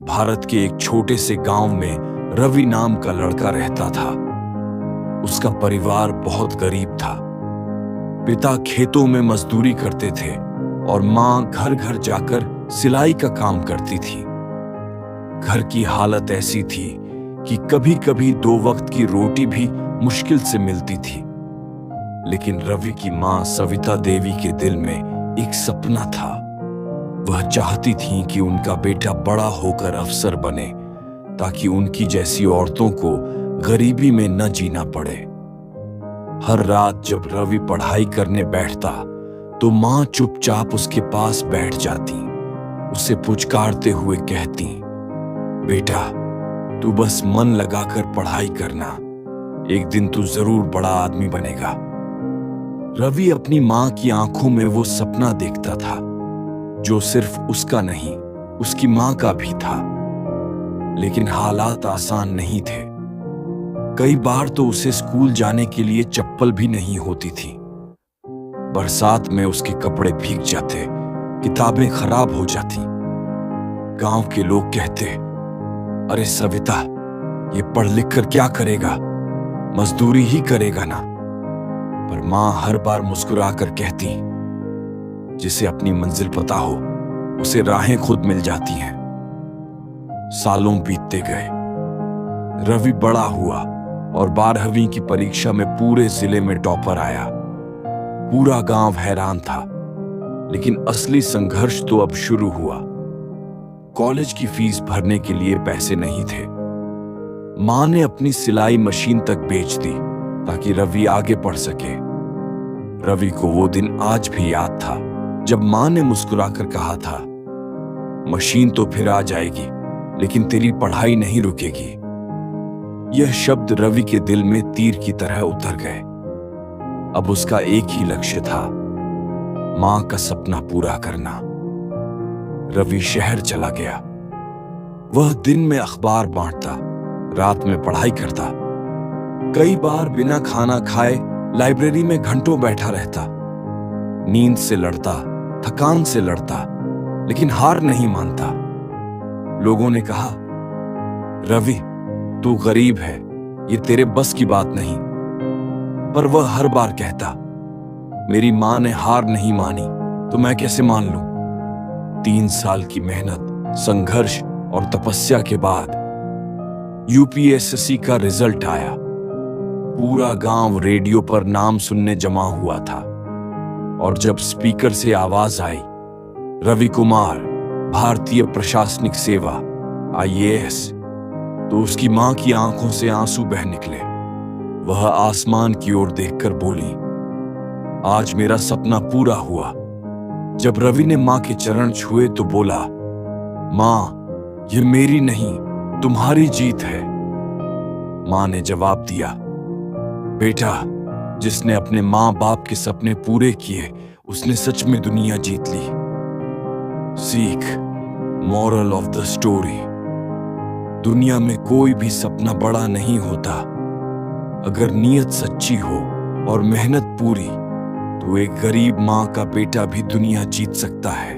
भारत के एक छोटे से गांव में रवि नाम का लड़का रहता था। उसका परिवार बहुत गरीब था। पिता खेतों में मजदूरी करते थे और मां घर घर जाकर सिलाई का काम करती थी। घर की हालत ऐसी थी कि कभी कभी 2 वक्त की रोटी भी मुश्किल से मिलती थी। लेकिन रवि की मां सविता देवी के दिल में एक सपना था। वह चाहती थी कि उनका बेटा बड़ा होकर अफसर बने, ताकि उनकी जैसी औरतों को गरीबी में न जीना पड़े। हर रात जब रवि पढ़ाई करने बैठता तो मां चुपचाप उसके पास बैठ जाती, उसे पुचकारते हुए कहती, बेटा तू बस मन लगाकर पढ़ाई करना, एक दिन तू जरूर बड़ा आदमी बनेगा। रवि अपनी मां की आंखों में वो सपना देखता था जो सिर्फ उसका नहीं, उसकी मां का भी था। लेकिन हालात आसान नहीं थे। कई बार तो उसे स्कूल जाने के लिए चप्पल भी नहीं होती थी। बरसात में उसके कपड़े भीग जाते, किताबें खराब हो जाती। गांव के लोग कहते, अरे सविता, ये पढ़ लिख कर क्या करेगा, मजदूरी ही करेगा ना। पर मां हर बार मुस्कुराकर कहती, जिसे अपनी मंजिल पता हो उसे राहें खुद मिल जाती हैं। सालों बीतते गए। रवि बड़ा हुआ और 12वीं की परीक्षा में पूरे जिले में टॉपर आया। पूरा गांव हैरान था। लेकिन असली संघर्ष तो अब शुरू हुआ। कॉलेज की फीस भरने के लिए पैसे नहीं थे। मां ने अपनी सिलाई मशीन तक बेच दी ताकि रवि आगे पढ़ सके। रवि को वो दिन आज भी याद था जब मां ने मुस्कुराकर कहा था, मशीन तो फिर आ जाएगी, लेकिन तेरी पढ़ाई नहीं रुकेगी। यह शब्द रवि के दिल में तीर की तरह उतर गए। अब उसका एक ही लक्ष्य था, मां का सपना पूरा करना। रवि शहर चला गया। वह दिन में अखबार बांटता, रात में पढ़ाई करता। कई बार बिना खाना खाए लाइब्रेरी में घंटों बैठा रहता। नींद से लड़ता, थकान से लड़ता, लेकिन हार नहीं मानता। लोगों ने कहा, रवि तू गरीब है, ये तेरे बस की बात नहीं। पर वह हर बार कहता, मेरी मां ने हार नहीं मानी तो मैं कैसे मान लूं। 3 साल की मेहनत, संघर्ष और तपस्या के बाद यूपीएससी का रिजल्ट आया। पूरा गांव रेडियो पर नाम सुनने जमा हुआ था। और जब स्पीकर से आवाज आई, रवि कुमार, भारतीय प्रशासनिक सेवा, IAS, तो उसकी मां की आंखों से आंसू बह निकले। वह आसमान की ओर देखकर बोली, आज मेरा सपना पूरा हुआ। जब रवि ने मां के चरण छुए तो बोला, मां, ये मेरी नहीं, तुम्हारी जीत है। मां ने जवाब दिया, बेटा, जिसने अपने मां बाप के सपने पूरे किए उसने सच में दुनिया जीत ली। सीख, मॉरल ऑफ द स्टोरी, दुनिया में कोई भी सपना बड़ा नहीं होता। अगर नीयत सच्ची हो और मेहनत पूरी, तो एक गरीब मां का बेटा भी दुनिया जीत सकता है।